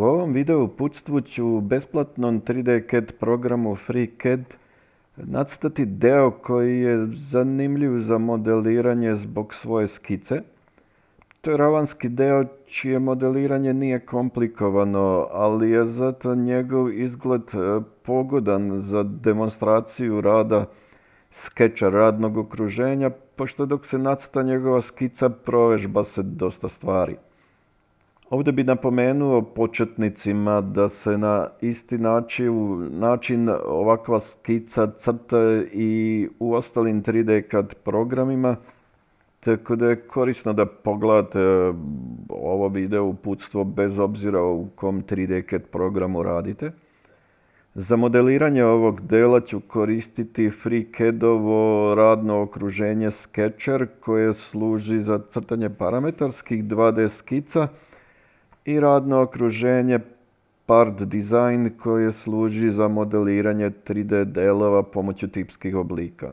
U ovom video uputstvu ću u besplatnom 3D CAD programu FreeCAD nacrtati deo koji je zanimljiv za modeliranje zbog svoje skice. To je ravanski deo čije modeliranje nije komplikovano, ali je zato njegov izgled pogodan za demonstraciju rada skeča radnog okruženja, pošto dok se nacrta njegova skica provežba se dosta stvari. Ovdje bi napomenuo početnicima da se na isti način ovakva skica crta i u ostalim 3D CAD programima, tako da je korisno da pogledate ovo video uputstvo bez obzira u kom 3D CAD programu radite. Za modeliranje ovog dela ću koristiti FreeCAD-ovo radno okruženje Sketcher koje služi za crtanje parametarskih 2D skica i radno okruženje Part Design koje služi za modeliranje 3D delova pomoću tipskih oblika.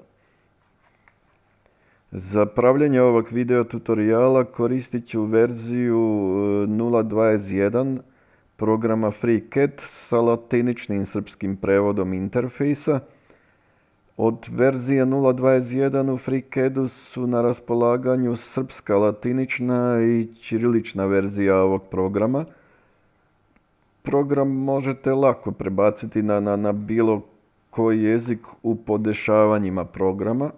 Za pravljenje ovog video tutoriala koristit ću verziju 0.21 programa FreeCAD sa latiničnim srpskim prevodom interfejsa. Od verzije 0.21 u FreeCAD-u su na raspolaganju srpska, latinična i ćirilična verzija ovog programa. Program možete lako prebaciti na bilo koji jezik u podešavanjima programa.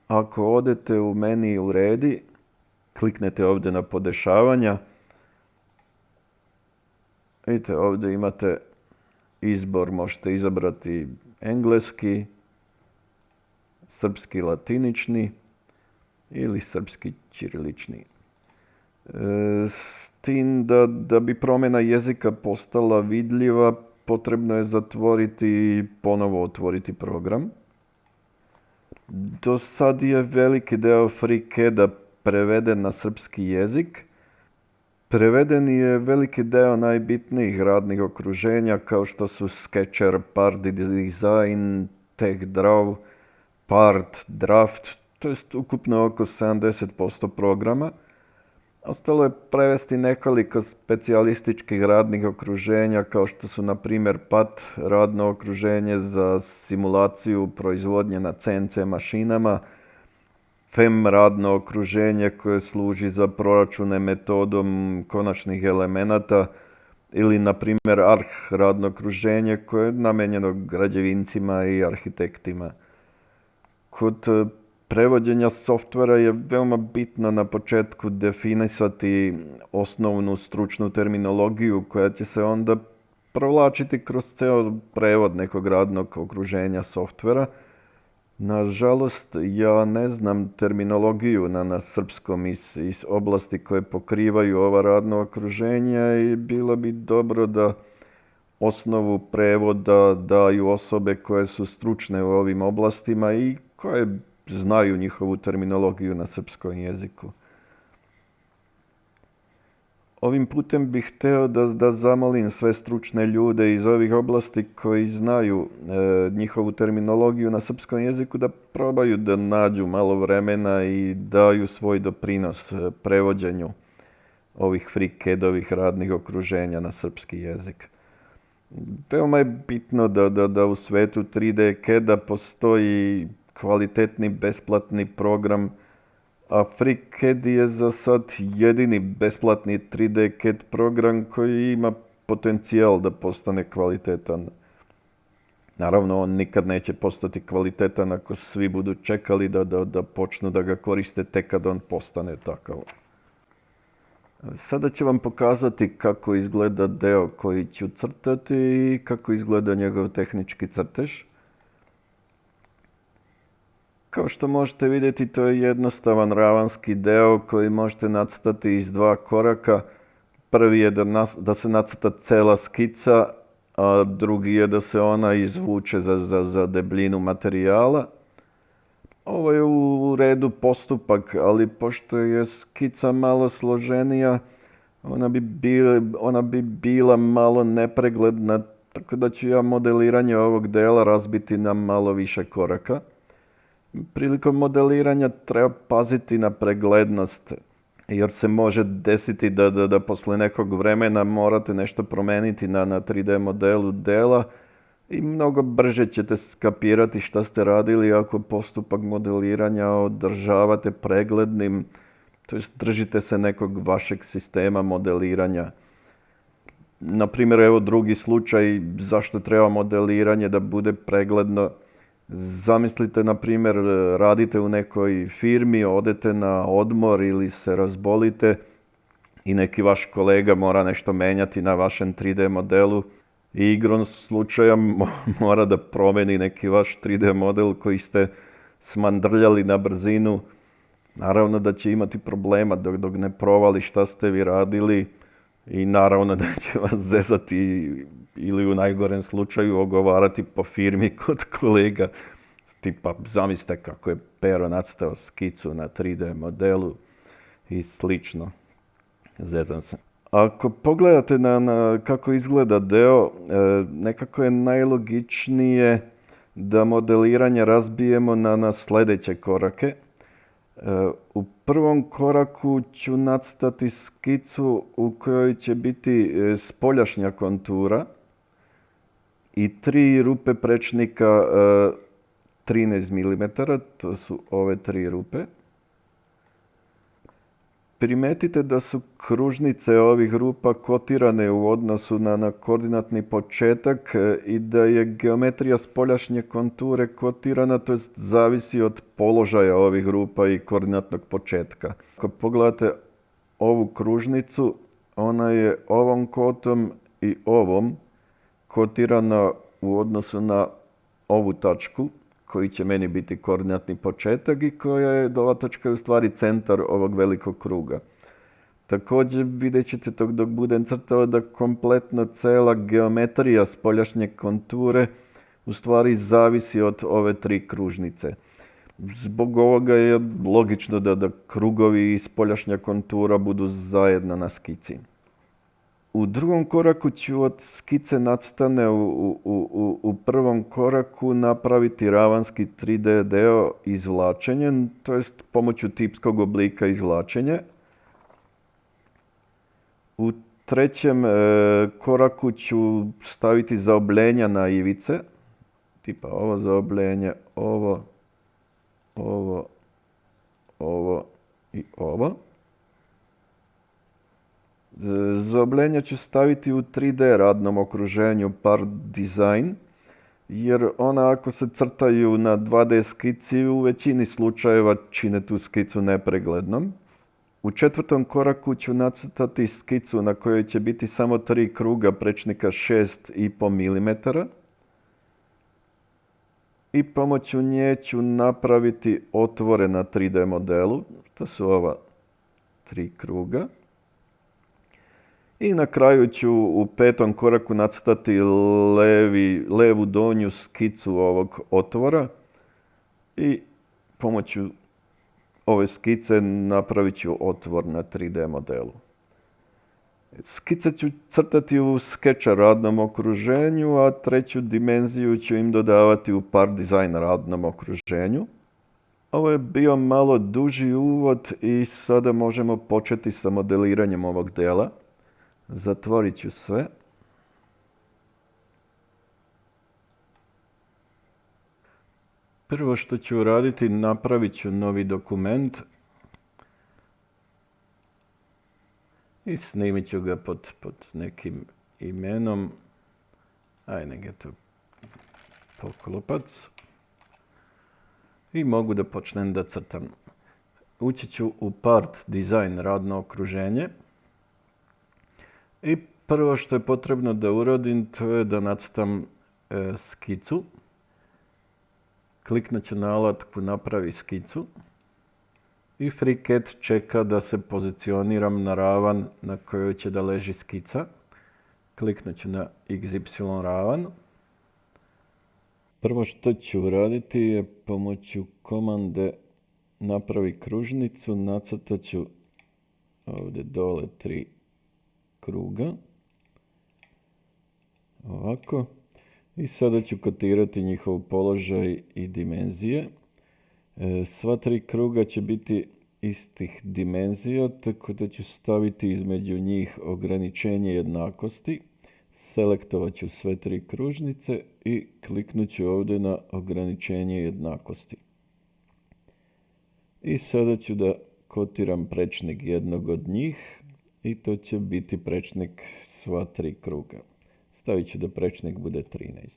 Ako odete u meni Uredi, kliknete ovdje na podešavanja. Vidite, ovdje imate izbor, možete izabrati engleski, srpski latinični ili srpski ćirilični. S tim da bi promjena jezika postala vidljiva, potrebno je zatvoriti i ponovo otvoriti program. Do sad je veliki deo FreeCAD-a preveden na srpski jezik. Preveden je veliki deo najbitnijih radnih okruženja kao što su Sketcher, Part Design, TechDraw, Part, Draft, to jest ukupno oko 70% programa. Ostalo je prevesti nekoliko specijalističkih radnih okruženja kao što su na primjer PAT, radno okruženje za simulaciju proizvodnje na CNC mašinama, FEM radno okruženje koje služi za proračune metodom konačnih elemenata ili na primjer ARH radno okruženje koje je namijenjeno građevincima i arhitektima. Kod prevođenja softvera je veoma bitno na početku definisati osnovnu stručnu terminologiju koja će se onda provlačiti kroz ceo prevod nekog radnog okruženja softvera. Nažalost, ja ne znam terminologiju na srpskom iz oblasti koje pokrivaju ova radna okruženja i bilo bi dobro da osnovu prevoda daju osobe koje su stručne u ovim oblastima i koje znaju njihovu terminologiju na srpskom jeziku. Ovim putem bih htio da zamolim sve stručne ljude iz ovih oblasti koji znaju njihovu terminologiju na srpskom jeziku da probaju da nađu malo vremena i daju svoj doprinos prevođenju ovih FreeCAD-ovih radnih okruženja na srpski jezik. Veoma je bitno da u svetu 3D CAD-a postoji kvalitetni besplatni program, a FreeCAD je za sad jedini besplatni 3D CAD program koji ima potencijal da postane kvalitetan. Naravno, on nikad neće postati kvalitetan ako svi budu čekali da počnu da ga koriste tek kad on postane takav. Sada ću vam pokazati kako izgleda deo koji ću crtati i kako izgleda njegov tehnički crtež. Kao što možete vidjeti, to je jednostavan ravanski deo koji možete nacrtati iz dva koraka. Prvi je da se nacrta cela skica, a drugi je da se ona izvuče za debljinu materijala. Ovo je u redu postupak, ali pošto je skica malo složenija, ona bi bila malo nepregledna, tako da ću ja modeliranje ovog dela razbiti na malo više koraka. Prilikom modeliranja treba paziti na preglednost jer se može desiti da poslije nekog vremena morate nešto promijeniti na 3D modelu dela i mnogo brže ćete skapirati šta ste radili ako postupak modeliranja održavate preglednim, to jest držite se nekog vašeg sistema modeliranja. Naprimjer, evo drugi slučaj zašto treba modeliranje da bude pregledno. Zamislite, na primjer, radite u nekoj firmi, odete na odmor ili se razbolite i neki vaš kolega mora nešto menjati na vašem 3D modelu i igrom slučaja mora da promeni neki vaš 3D model koji ste smandrljali na brzinu. Naravno da će imati problema dok ne provali šta ste vi radili i naravno da će vas zezati ili u najgorem slučaju ogovarati po firmi kod kolega. Tipa, zamislite kako je Pero nacrtao skicu na 3D modelu i slično. Zezam se. Ako pogledate na kako izgleda deo, nekako je najlogičnije da modeliranje razbijemo na sljedeće korake. U prvom koraku ću nacrtati skicu u kojoj će biti spoljašnja kontura i 3 rupe prečnika 13 mm, to su ove 3 rupe. Primetite da su kružnice ovih rupa kotirane u odnosu na koordinatni početak i da je geometrija spoljašnje konture kotirana, to jest zavisi od položaja ovih rupa i koordinatnog početka. Ako pogledate ovu kružnicu, ona je ovom kotom i ovom kotirana u odnosu na ovu tačku, koji će meni biti koordinatni početak i ova točka je u stvari centar ovog velikog kruga. Također vidjet ćete dok budem crtao da kompletno cela geometrija spoljašnje konture u stvari zavisi od ove 3 kružnice. Zbog ovoga je logično da krugovi i spoljašnja kontura budu zajedno na skici. U drugom koraku ću od skice nacrtane u prvom koraku napraviti ravanski 3D deo izvlačenjem, to jest pomoću tipskog oblika izvlačenja. U trećem koraku ću staviti zaobljenja na ivice, tipa ovo zaobljenje, ovo i ovo. Zaobljenja ću staviti u 3D radnom okruženju Part Design, jer ona ako se crtaju na 2D skici u većini slučajeva čine tu skicu nepreglednom. U četvrtom koraku ću nacrtati skicu na kojoj će biti samo 3 kruga prečnika 6,5 mm i pomoću nje ću napraviti otvore na 3D modelu, to su ova 3 kruga. I na kraju ću u petom koraku nacrtati levu donju skicu ovog otvora i pomoću ove skice napravit ću otvor na 3D modelu. Skice ću crtati u Sketcha radnom okruženju, a treću dimenziju ću im dodavati u Part Design radnom okruženju. Ovo je bio malo duži uvod i sada možemo početi sa modeliranjem ovog dela. Zatvorit ću sve. Prvo što ću uraditi, napravit ću novi dokument i snimit ću ga pod nekim imenom. Nek je to Poklopac. I mogu da počnem da crtam. Ući ću u Part Design radno okruženje. I prvo što je potrebno da uradim, to je da nacrtam skicu. Kliknut ću na alatku Napravi skicu. I FreeCAD čeka da se pozicioniram na ravan na kojoj će da leži skica. Kliknut ću na XY ravan. Prvo što ću uraditi je pomoću komande Napravi kružnicu, nacrtat ću ovdje dole 3 kruga. Ovako. I sada ću kotirati njihov položaj i dimenzije. Sva 3 kruga će biti istih dimenzija, tako da ću staviti između njih ograničenje jednakosti. Selektovat ću sve tri kružnice i kliknut ću ovdje na ograničenje jednakosti. I sada ću da kotiram prečnik jednog od njih i to će biti prečnik sva tri kruga. Stavit ću da prečnik bude 13.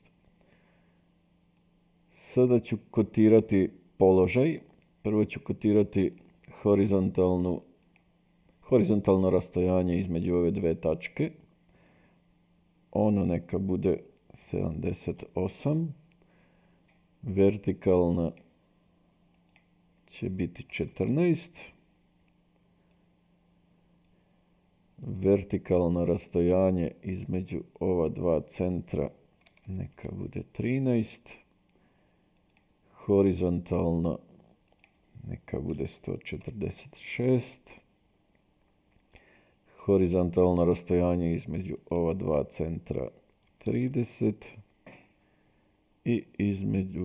Sada ću kotirati položaj. Prvo ću kotirati horizontalno rastojanje između ove dve tačke. Ono neka bude 78. Vertikalna će biti 14. Vertikalno rastojanje između ova dva centra neka bude 13. Horizontalno neka bude 146. Horizontalno rastojanje između ova dva centra 30. I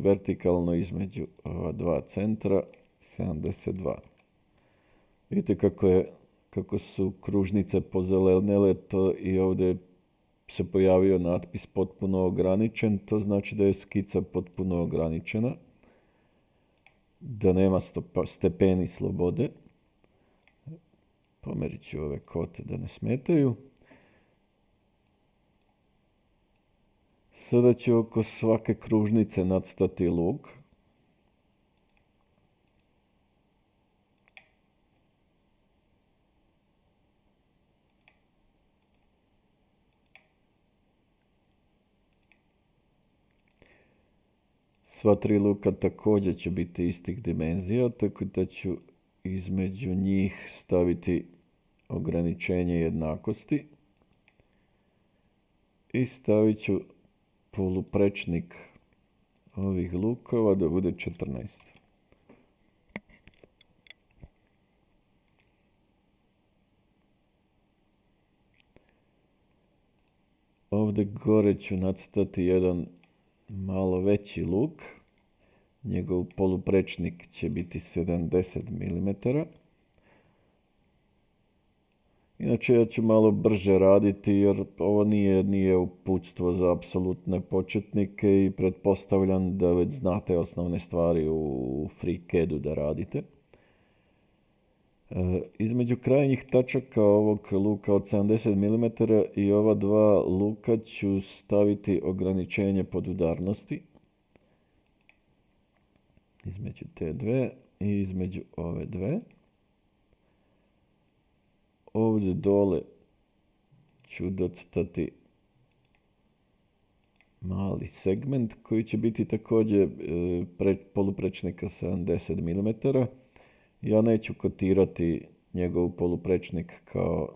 vertikalno između ova dva centra 72. Vidite kako su kružnice pozelenele, to i ovdje se pojavio natpis potpuno ograničen, to znači da je skica potpuno ograničena, da nema stepeni slobode. Pomerit ću ove kote da ne smetaju. Sada ću oko svake kružnice nacrtati luk. Sva tri luka također će biti istih dimenzija, tako da ću između njih staviti ograničenje jednakosti i stavit ću poluprečnik ovih lukova da bude 14. Ovdje gore ću nacrtati jedan malo veći luk. Njegov poluprečnik će biti 70 mm. Inače ja ću malo brže raditi jer ovo nije uputstvo za apsolutne početnike i pretpostavljam da već znate osnovne stvari u FreeCAD-u da radite. Između krajnjih tačaka ovog luka od 70 mm i ova dva luka ću staviti ograničenje podudarnosti. Između te dve i između ove dve. Ovdje dole ću docrtati mali segment koji će biti također poluprečnika 70 mm. Ja neću kotirati njegov poluprečnik kao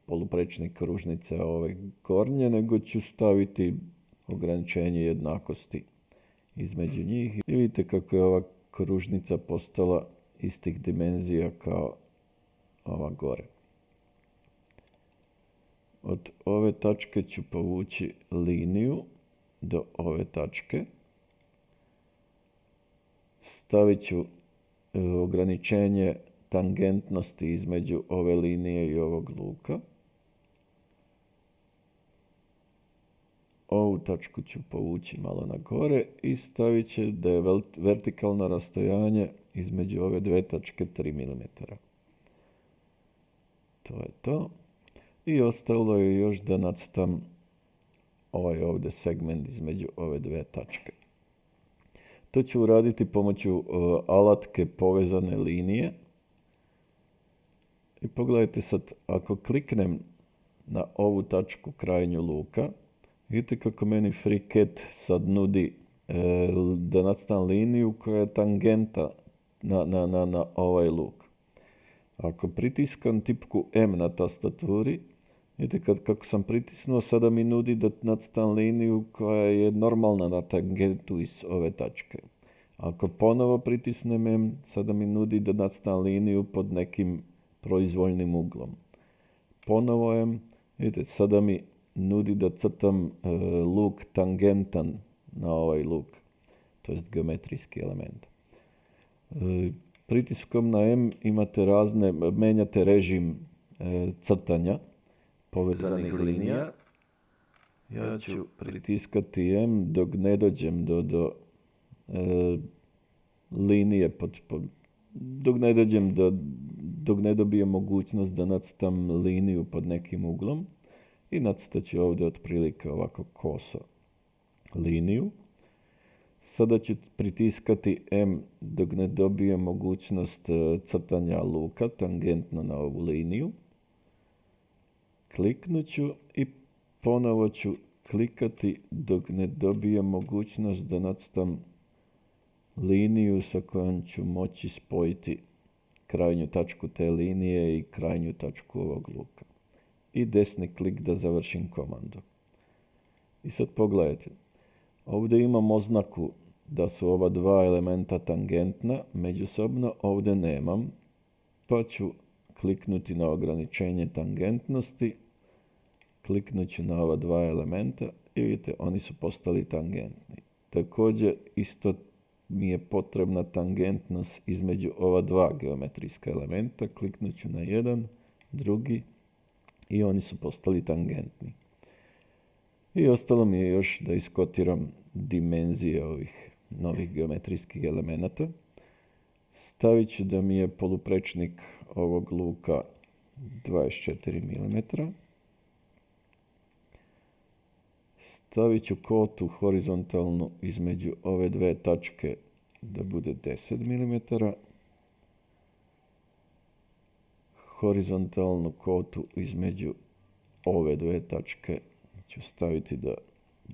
poluprečnik kružnice ove gornje, nego ću staviti ograničenje jednakosti između njih. I vidite kako je ova kružnica postala istih dimenzija kao ova gore. Od ove tačke ću povući liniju do ove tačke. Stavit ću ograničenje tangentnosti između ove linije i ovog luka. Ovu tačku ću povući malo na gore i stavit će da je vertikalno rastojanje između ove dve tačke 3 mm. To je to. I ostalo je još da nacrtam ovaj ovdje segment između ove dve tačke. To ću uraditi pomoću alatke povezane linije. I pogledajte sad, ako kliknem na ovu tačku krajnju luka, vidite kako meni FreeCAD sad nudi da nacrtam liniju koja je tangenta na ovaj luk. Ako pritiskam tipku M na tastaturi, vidite kako sam pritisnuo, sada mi nudi da nacrtam liniju koja je normalna na tangentu iz ove tačke. Ako ponovo pritisnem M, sada mi nudi da nacrtam liniju pod nekim proizvoljnim uglom. Ponovo M, vidite, sada mi nudi da crtam luk tangentan na ovaj luk, to jest geometrijski element. Pritiskom na M menjate režim crtanja povezanih linija. Ja ću pritiskati M dok ne dođem do linije dok ne dobijem mogućnost da nacrtam liniju pod nekim uglom i nacrtat ću ovdje otprilike ovako koso liniju. Sada ću pritiskati M dok ne dobijem mogućnost crtanja luka tangentno na ovu liniju. Kliknut ću i ponovo ću klikati dok ne dobijem mogućnost da nacrtam liniju sa kojom ću moći spojiti krajnju tačku te linije i krajnju tačku ovog luka. I desni klik da završim komandu. I sad pogledajte. Ovdje imam oznaku da su ova dva elementa tangentna, međusobno ovdje nemam, pa ću kliknuti na ograničenje tangentnosti, kliknut ću na ova dva elementa i vidite, oni su postali tangentni. Također, isto mi je potrebna tangentnost između ova dva geometrijska elementa, kliknut ću na jedan, drugi i oni su postali tangentni. I ostalo mi je još da iskotiram dimenzije ovih novih geometrijskih elemenata. Stavit ću da mi je poluprečnik ovog luka 24 mm. Stavit ću kotu horizontalnu između ove dve tačke da bude 10 mm. Horizontalnu kotu između ove dve tačke ću staviti da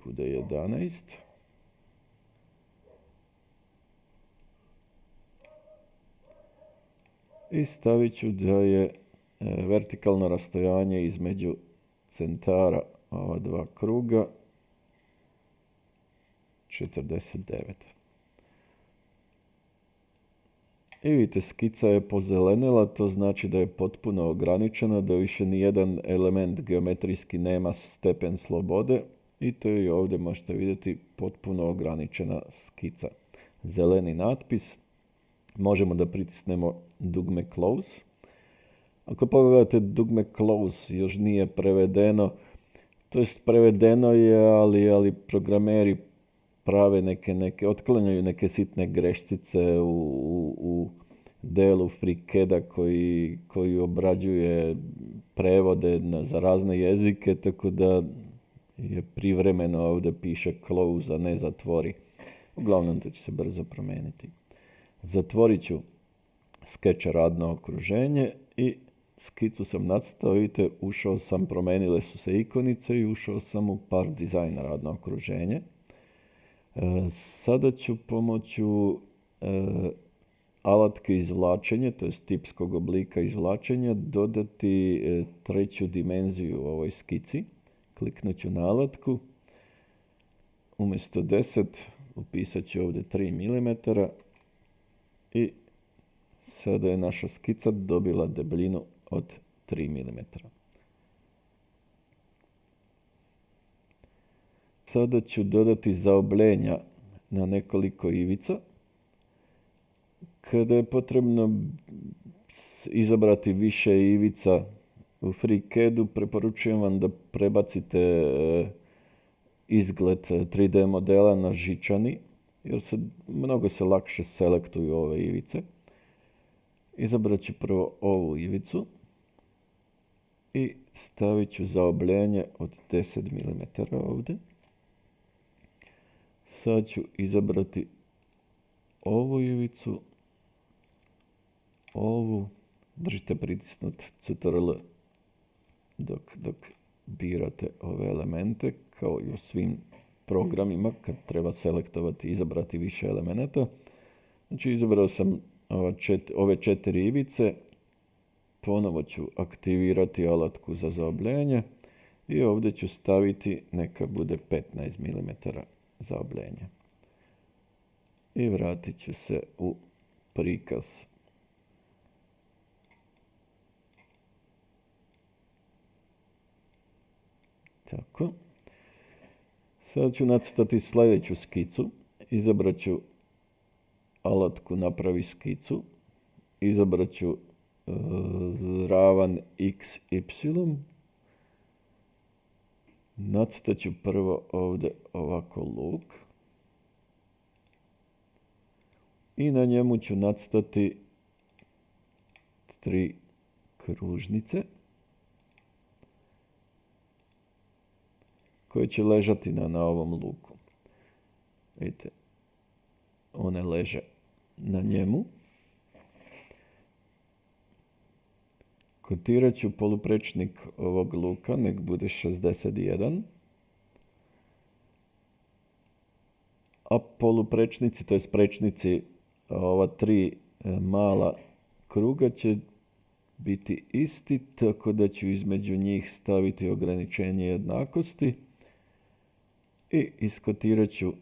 bude 11. I stavit ću da je vertikalno rastojanje između centara ova dva kruga 49. I vidite, skica je pozelenila, to znači da je potpuno ograničena, da više nijedan element geometrijski nema stepen slobode i to je ovdje možete vidjeti potpuno ograničena skica. Zeleni natpis, možemo da pritisnemo dugme close. Ako pogledate dugme close još nije prevedeno, to jest prevedeno je, ali programeri prave otklanjaju neke sitne grešcice u delu FreeCAD-a koji obrađuje prevode za razne jezike, tako da je privremeno ovdje piše close, a ne zatvori. Uglavnom to će se brzo promijeniti. Zatvorit ću Sketch radno okruženje i skicu sam nacrtao, vidite, promenile su se ikonice i ušao sam u Part Design radno okruženje. Sada ću pomoću alatke izvlačenja, to je tipskog oblika izvlačenja, dodati treću dimenziju u ovoj skici. Kliknut ću na alatku. Umjesto 10 upisat ću ovdje 3 mm i sada je naša skica dobila debljinu od 3 mm. Sada ću dodati zaobljenja na nekoliko ivica. Kada je potrebno izabrati više ivica u FreeCAD-u, preporučujem vam da prebacite izgled 3D modela na žičani, jer mnogo se lakše selektuju ove ivice. Izabrat ću prvo ovu ivicu i stavit ću zaobljenje od 10 mm ovdje. Sad ću izabrati ovu ivicu, ovu, držite pritisnut CTRL dok birate ove elemente, kao i u svim programima kad treba selektovati i izabrati više elemenata. Znači izabrao sam ove 4 ivice, ponovo ću aktivirati alatku za zaobljenje i ovdje ću staviti neka bude 15 mm zaobljenja. I vratit ću se u prikaz. Tako. Sad ću nacrtati sljedeću skicu. Izabrat ću alatku napravi skicu. izabrat ću ravan x, y. Nacrtat ću prvo ovdje ovako luk. I na njemu ću nacrtati 3 kružnice koje će ležati na ovom luku. Vidite, one leže na njemu. Kotirat ću poluprečnik ovog luka, nek bude 61. A poluprečnici, to jest prečnici, ova 3 mala kruga će biti isti, tako da ću između njih staviti ograničenje jednakosti i iskotirat ću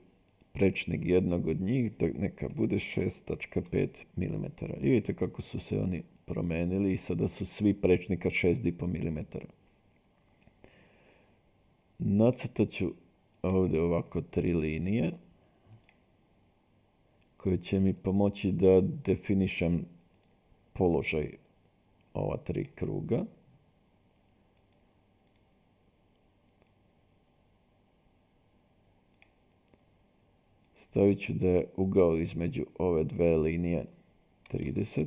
prečnik jednog od njih, neka bude 6,5 mm. I vidite kako su se oni promenili i sada su svi prečnika 6,5 mm. Nacrtat ću ovdje ovako 3 linije koje će mi pomoći da definišem položaj ova 3 kruga. Stavit ću da je ugao između ove dve linije 30.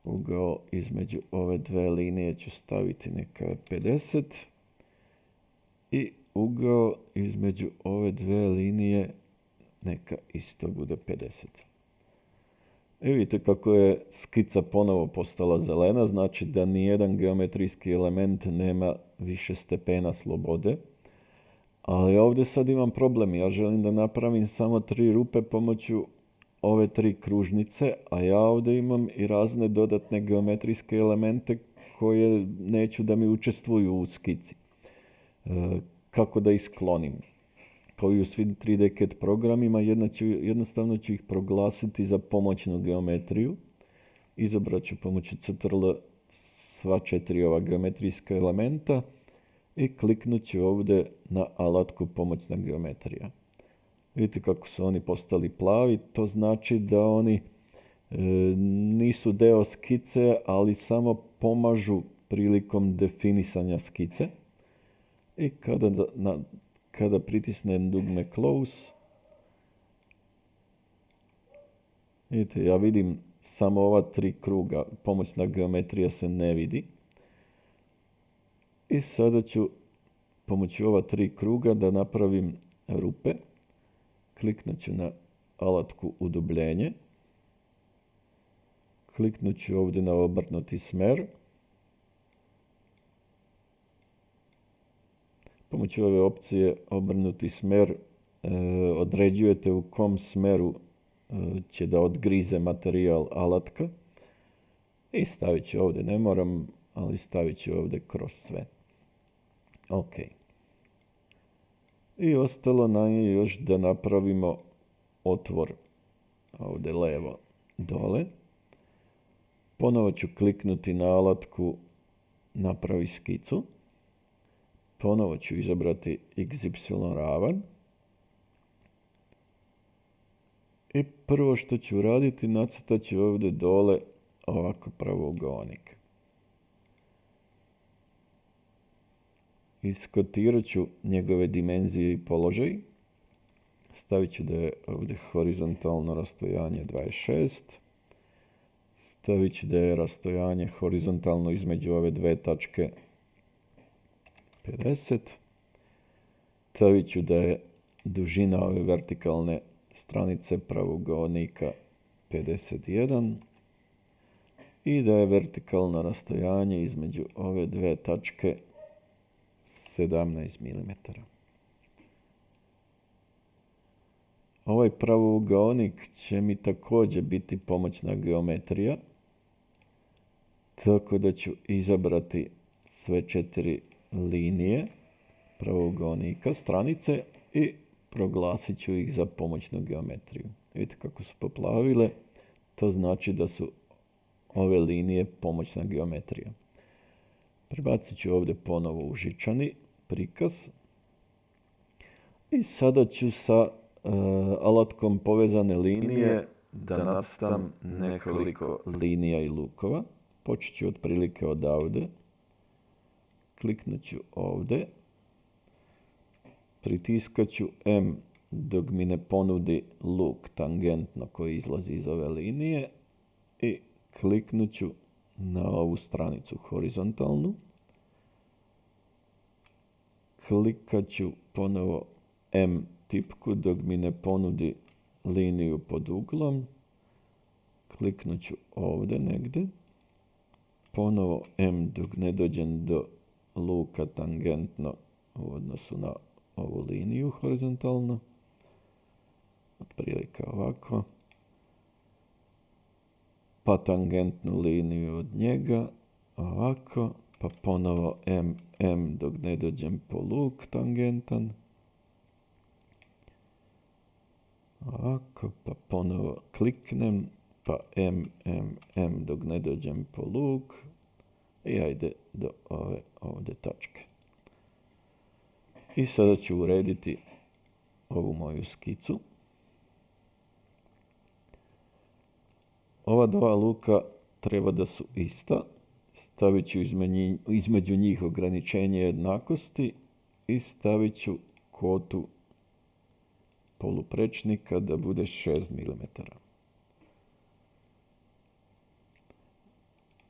Ugao između ove dve linije ću staviti neka 50. I ugao između ove dve linije neka isto bude 50. I vidite kako je skica ponovo postala zelena, znači da nijedan geometrijski element nema više stepena slobode. Ali ovdje sad imam problem, ja želim da napravim samo 3 rupe pomoću ove 3 kružnice, a ja ovdje imam i razne dodatne geometrijske elemente koje neću da mi učestvuju u skici. Kako da ih sklonim? Kao i u svim 3D CAD programima, jednostavno ću ih proglasiti za pomoćnu geometriju. Izabrat ću pomoću CTRL sva 4 ova geometrijska elementa i kliknut ću ovdje na alatku pomoćna geometrija. Vidite kako su oni postali plavi, to znači da oni nisu deo skice, ali samo pomažu prilikom definisanja skice. I kada pritisnem dugme Close, vidite, ja vidim samo ova 3 kruga, pomoćna geometrija se ne vidi. I sada ću pomoću ova 3 kruga da napravim rupe. Kliknut ću na alatku udubljenje. Kliknut ću ovdje na obrnuti smer. Pomoću ove opcije obrnuti smer određujete u kom smeru će da odgrize materijal alatka. I stavit ću ovdje, ne moram, ali stavit ću ovdje kroz sve. Ok. I ostalo nam je još da napravimo otvor ovdje levo dole. Ponovo ću kliknuti na alatku napravi skicu. Ponovo ću izabrati XY ravan. I prvo što ću raditi, nacrtat ću ovdje dole ovako pravougonik. Iskotirat ću njegove dimenzije i položaj. Stavit ću da je ovdje horizontalno rastojanje 26. Stavit ću da je rastojanje horizontalno između ove dve tačke 50. Stavit ću da je dužina ove vertikalne stranice pravougonika 51. I da je vertikalno rastojanje između ove dve tačke 17 mm. Ovaj pravougonik će mi također biti pomoćna geometrija, tako da ću izabrati sve 4 linije pravougonika stranice i proglasit ću ih za pomoćnu geometriju. Vidite kako su poplavile, to znači da su ove linije pomoćna geometrija. Prebacit ću ovdje ponovo u žičani prikaz. I sada ću sa alatkom povezane linije da nacrtam nekoliko linija i lukova. Počet ću otprilike odavde. Kliknut ću ovdje. Pritiskat ću M dok mi ne ponudi luk tangentno koji izlazi iz ove linije. I kliknut ću na ovu stranicu horizontalnu. Klikat ću ponovo M tipku dok mi ne ponudi liniju pod uglom. Kliknut ću ovdje negdje. Ponovo M dok ne dođem do luka tangentno u odnosu na ovu liniju horizontalno. Otprilike ovako. Pa tangentnu liniju od njega. Ovako. Pa ponovo M dok ne dođem po luk tangentan. Ovako, pa ponovo kliknem, pa M dok ne dođem po luk. I ajde do ove ovdje tačke. I sada ću urediti ovu moju skicu. Ova dva luka treba da su ista. Stavit ću između njih ograničenje jednakosti i stavit ću kvotu poluprečnika da bude 6 mm.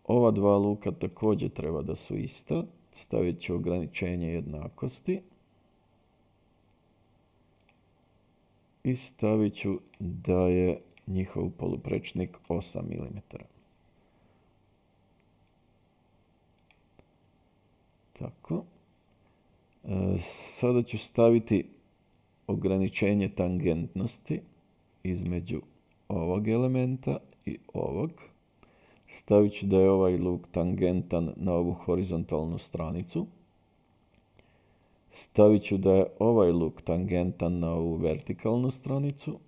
Ova dva luka također treba da su ista. Stavit ću ograničenje jednakosti. I stavit ću da je njihov poluprečnik 8 mm. Tako. Sada ću staviti ograničenje tangentnosti između ovog elementa i ovog. Stavit ću da je ovaj luk tangentan na ovu horizontalnu stranicu. Stavit ću da je ovaj luk tangentan na ovu vertikalnu stranicu.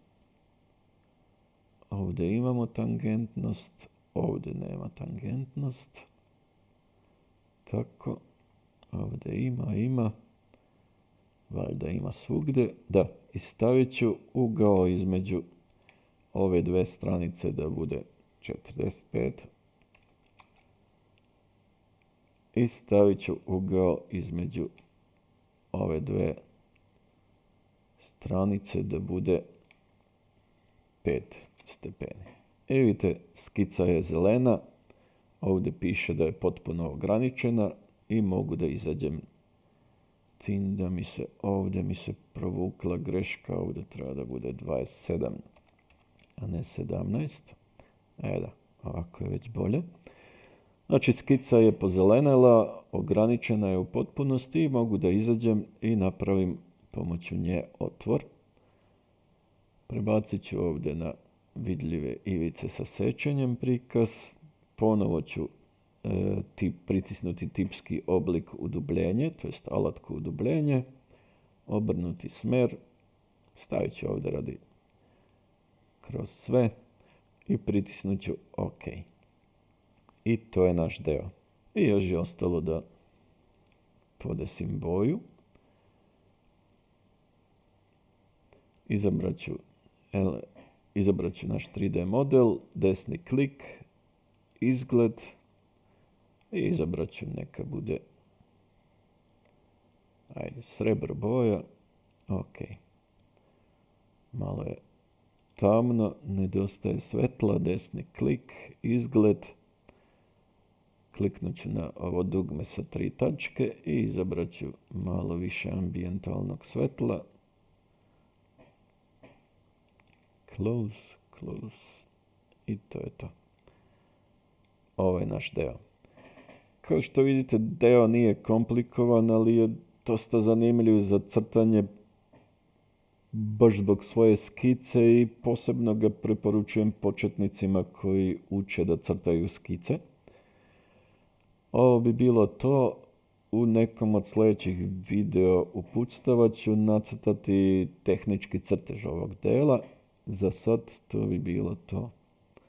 Ovdje imamo tangentnost, ovdje nema tangentnost. Tako, ovdje ima. Valjda ima svugdje. Da, i stavit ću ugao između ove dve stranice da bude 45. I stavit ću ugao između ove dve stranice da bude 5 stepeni. I vidite, skica je zelena. Ovdje piše da je potpuno ograničena i mogu da izađem. Da ovdje mi se provukla greška, ovdje treba da bude 27, a ne 17. Da, ovako je već bolje. Znači, skica je pozelenela, ograničena je u potpunosti i mogu da izađem i napravim pomoću nje otvor. Prebacit ću ovdje na vidljive ivice sa sečenjem prikaz. Ponovo ću pritisnuti tipski oblik udubljenje, to jest alatku udubljenje, obrnuti smer, stavit ću ovdje radi kroz sve i pritisnut ću OK. I to je naš deo. I još je ostalo da podesim boju. Izabrat ću naš 3D model, desni klik, izgled i izabrat ću neka bude srebro boja. Ok. Malo je tamno, nedostaje svetla, desni klik, izgled. Kliknut ću na ovo dugme sa 3 tačke i izabrat ću malo više ambijentalnog svetla. Close. I to je to. Ovo je naš deo. Kao što vidite, deo nije komplikovan, ali je dosta zanimljiv za crtanje baš zbog svoje skice i posebno ga preporučujem početnicima koji uče da crtaju skice. Ovo bi bilo to. U nekom od sljedećih video uputstava ću nacrtati tehnički crtež ovog dela. Za sad to bi bilo to.